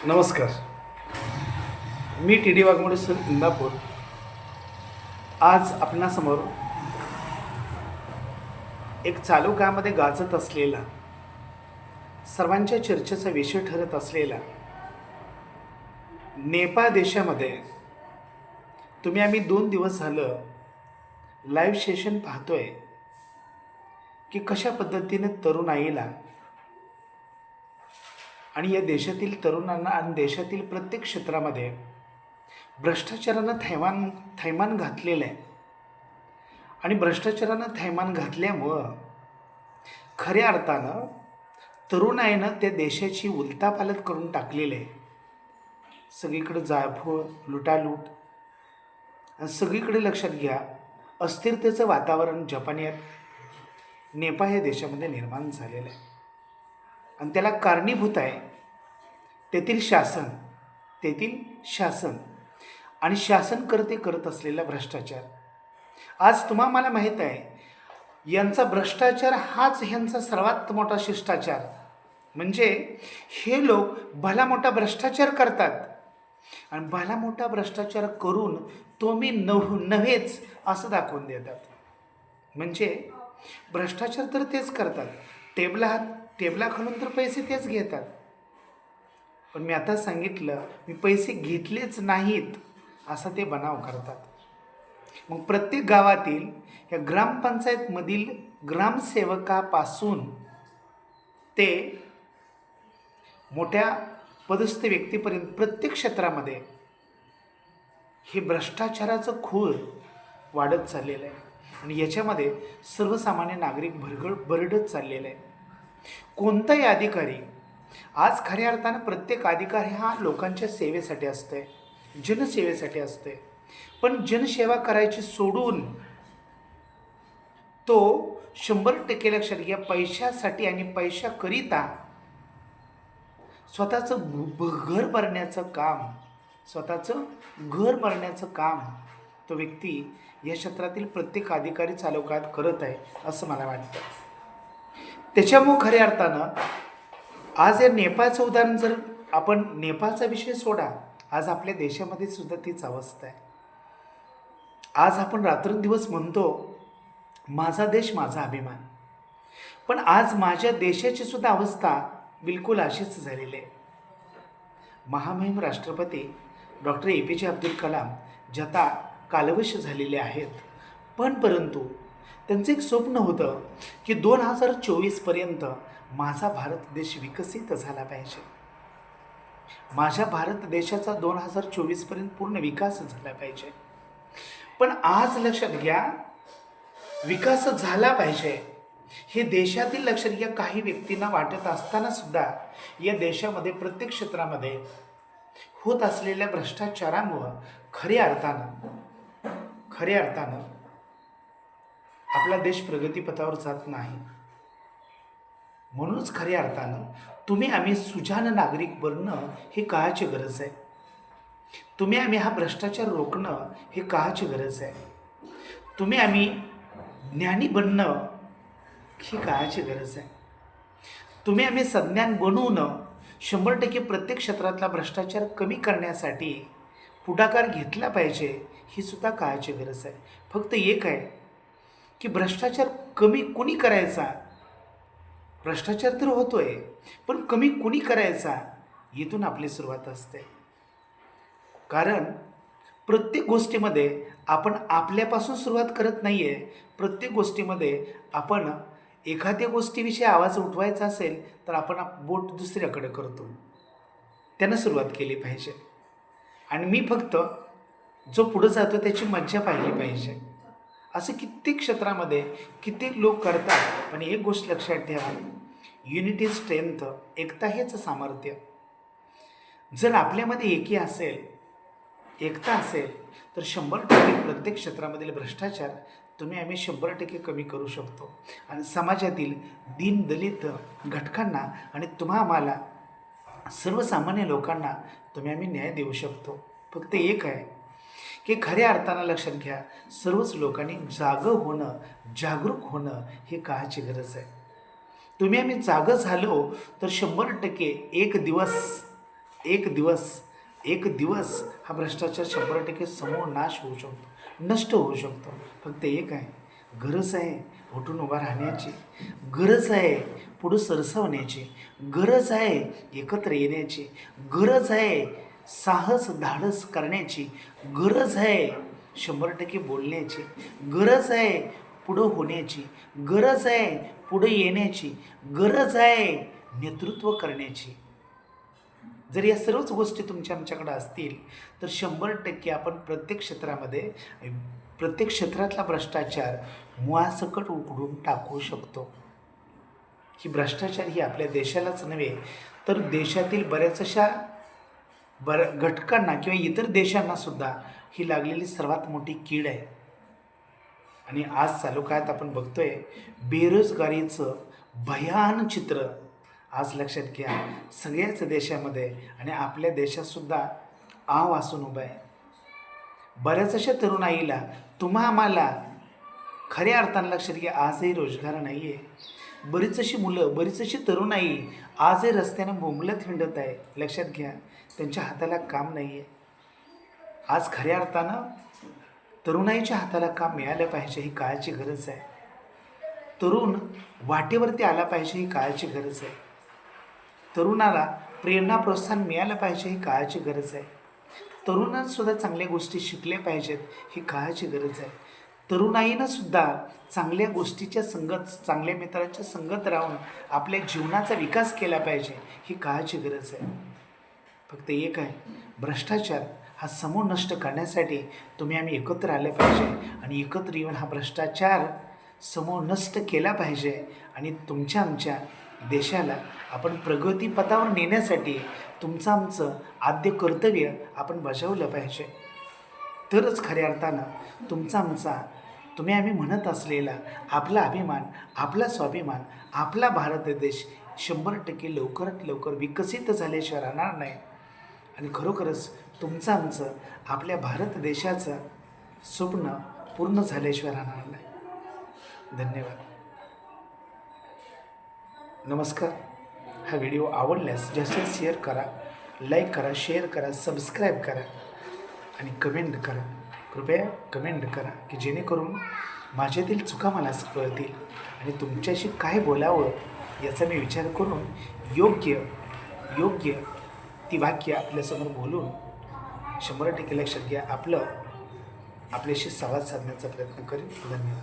नमस्कार. मी T D Waghmode sir, Indapur. आज आपणासमोर एक चालू काळामध्ये गाजत असलेला, सर्वांच्या चर्चेचा विषय ठरत असलेला नेपाळ देशामध्ये आम्ही 2 दिवस झालं लाईव्ह सेशन पाहतोय की कशा पद्धतीने तरुणाईला आणि या देशातील तरुणांना आणि देशातील प्रत्येक क्षेत्रामध्ये भ्रष्टाचारानं थैमान घातलेलं आहे. आणि भ्रष्टाचारानं थैमान घातल्यामुळं खऱ्या अर्थानं तरुणाईनं त्या देशाची उलथापालथ करून टाकलेली आहे. सगळीकडे जाळपोळ, लुटालूट, आणि सगळीकडे लक्षात घ्या अस्थिरतेचं वातावरण जपान्यात नेपाळ या देशामध्ये निर्माण झालेलं आहे. आणि त्याला कारणीभूत आहे तेथील शासन आणि शासनकर्ते करत असलेला भ्रष्टाचार. आज मला माहीत आहे यांचा भ्रष्टाचार हाच ह्यांचा सर्वात मोठा शिष्टाचार. म्हणजे हे लोक भला मोठा भ्रष्टाचार करतात आणि भला मोठा भ्रष्टाचार करून तो मी नव्हेच असं दाखवून देतात. म्हणजे भ्रष्टाचार तर तेच करतात, टेबलाखालून तर पैसे तेच घेतात. पण मी आता सांगितलं मी पैसे घेतलेच नाहीत असा ते बनाव करतात. मग प्रत्येक गावातील या ग्रामपंचायतमधील ग्रामसेवकापासून ते मोठ्या पदस्थ व्यक्तीपर्यंत प्रत्येक क्षेत्रामध्ये हे भ्रष्टाचाराचं खूळ वाढत चाललेलं आहे. आणि याच्यामध्ये सर्वसामान्य नागरिक भरडत चाललेलं आहे. कोणताही अधिकारी आज खऱ्या अर्थानं प्रत्येक अधिकारी हा लोकांच्या सेवेसाठी असते, जनसेवेसाठी असते. पण जनसेवा करायची सोडून तो 100% लक्षात घ्या पैशासाठी आणि पैशाकरिता स्वतःचं घर भरण्याचं काम तो व्यक्ती या क्षेत्रातील प्रत्येक अधिकारी चालवकात करत आहे असं मला वाटतं. त्याच्यामुळं खऱ्या अर्थानं आज या नेपाळचं उदाहरण, जर आपण नेपाळचा विषय सोडा, आज आपल्या देशामध्ये सुद्धा तीच अवस्था आहे. आज आपण रात्रंदिवस म्हणतो माझा देश माझा अभिमान, पण आज माझ्या देशाची सुद्धा अवस्था बिलकुल अशीच झालेली आहे. महामहिम राष्ट्रपती डॉक्टर APJ अब्दुल कलाम जता कालवश झालेले आहेत. परंतु त्यांचं एक स्वप्न होतं की 2024पर्यंत माझा भारत देश विकसित झाला पाहिजे. माझ्या भारत देशाचा 2024पर्यंत पूर्ण विकास झाला पाहिजे. पण आज लक्षात घ्या विकास झाला पाहिजे हे देशातील लक्षात घ्या काही व्यक्तींना वाटत असताना सुद्धा या देशामध्ये प्रत्येक क्षेत्रामध्ये होत असलेल्या भ्रष्टाचारामुळं खऱ्या अर्थानं आपला देश प्रगतीपथावर जात नाही. म्हणूनच खऱ्या अर्थानं आम्ही सुजाण नागरिक बनणं ही काळाची गरज आहे. आम्ही हा भ्रष्टाचार रोखणं ही काळाची गरज आहे. आम्ही ज्ञानी बनणं ही काळाची गरज आहे. आम्ही सज्ञान बनवून 100% प्रत्येक क्षेत्रातला भ्रष्टाचार कमी करण्यासाठी पुढाकार घेतला पाहिजे ही सुद्धा काळाची गरज आहे. फक्त एक आहे की भ्रष्टाचार कमी कुणी करायचा, भ्रष्टाचार तर होतोय पण कमी कुणी करायचा इथून आपली सुरुवात असते. कारण प्रत्येक गोष्टीमध्ये आपण आपल्यापासून सुरुवात करत नाही आहे. प्रत्येक गोष्टीमध्ये आपण एखाद्या गोष्टीविषयी आवाज उठवायचा असेल तर आपण बोट दुसऱ्याकडे करतो. त्यानं सुरुवात केली पाहिजे. आणि मी फक्त जो पुढं जातो त्याची मज्जा पाहिली पाहिजे. असं कित्येक क्षेत्रामध्ये कित्येक लोक करतात. पण एक गोष्ट लक्षात ठेवा, युनिटी स्ट्रेंथ, एकता हेच सामर्थ्य. जर आपल्यामध्ये एकता असेल तर 100% प्रत्येक क्षेत्रामधील भ्रष्टाचार आम्ही 100% कमी करू शकतो. आणि समाजातील दीनदलित घटकांना आणि आम्हाला सर्वसामान्य लोकांना आम्ही न्याय देऊ शकतो. फक्त एक आहे की खऱ्या अर्थानं लक्षात घ्या सर्वच लोकांनी जागरूक होणं ही काळाची गरज आहे. आम्ही जागं झालो तर 100% एक दिवस एक दिवस हा भ्रष्टाचार 100% समूळ नाश होऊ शकतो, नष्ट होऊ शकतो. फक्त एक आहे, गरज आहे उठून उभा राहण्याची, गरज आहे पुढं सरसावण्याची, गरज आहे एकत्र येण्याची, गरज आहे साहस धाडस करण्याची, गरज आहे 100% बोलण्याची, गरज आहे पुढं होण्याची, गरज आहे पुढे येण्याची, गरज आहे नेतृत्व करण्याची. जर या सर्वच गोष्टी आमच्याकडे असतील तर 100% आपण प्रत्येक क्षेत्रातला भ्रष्टाचार मुळासकट उखडून टाकू शकतो. ही भ्रष्टाचार ही आपल्या देशालाच नव्हे तर देशातील बऱ्याचशा घटकांना किंवा इतर देशांना सुद्धा ही लागलेली सर्वात मोठी कीड आहे. आणि आज चालू काळात आपण बघतोय बेरोजगारीचं भयान चित्र आज लक्षात घ्या सगळ्याच देशामध्ये आणि आपल्या देशातसुद्धा आव असून उभं आहे. बऱ्याच अशा तरुणाईला आम्हाला खऱ्या अर्थानं लक्षात घ्या आजही रोजगार नाही आहे. बरीच अशी मुलं बरीच अशी तरुणाई आजही रस्त्यानं बोंबलत हिंडत आहे. लक्षात घ्या त्यांच्या हाताला काम नाही आहे. आज खऱ्या अर्थानं तरुणाईच्या हाताला काम मिळालं पाहिजे ही काळाची गरज आहे. तरुण वाटेवरती आला पाहिजे ही काळाची गरज आहे. तरुणाला प्रेरणा प्रोत्साहन मिळालं पाहिजे ही काळाची गरज आहे. तरुणांसुद्धा चांगल्या गोष्टी शिकल्या पाहिजेत ही काळाची गरज आहे. तरुणाईनं सुद्धा चांगल्या गोष्टीच्या संगत चांगल्या मित्राच्या संगत राहून आपल्या जीवनाचा विकास केला पाहिजे ही काळाची गरज आहे. फक्त एक आहे, भ्रष्टाचार हा समूळ नष्ट करण्यासाठी आम्ही एकत्र आले पाहिजे आणि एकत्र येऊन हा भ्रष्टाचार समूळ नष्ट केला पाहिजे आणि आमच्या देशाला आपण प्रगतीपथावर नेण्यासाठी आमचं आद्य कर्तव्य आपण बजावलं पाहिजे. तरच खऱ्या अर्थानं आम्ही म्हणत असलेला आपला अभिमान, आपला स्वाभिमान, आपला भारत देश 100% लवकरात लवकर विकसित झाल्याशिवाय राहणार नाही. आणि खरोखरच आमचं आपल्या भारत देशाचं स्वप्न पूर्ण झाल्याशिवाय राहणार नाही. धन्यवाद. नमस्कार. हा व्हिडिओ आवडल्यास जास्तीत शेअर करा, लाईक करा, शेअर करा, सबस्क्राईब करा आणि कमेंट करा. कृपया कमेंट करा की जेणेकरून माझ्यातील चुका मला कळतील आणि तुमच्याशी काय बोलावं याचा मी विचार करून योग्य ती वाक्य आपल्यासमोर बोलून 100% लक्षात घ्या आपल्याशी संवाद साधण्याचा प्रयत्न करेन. धन्यवाद.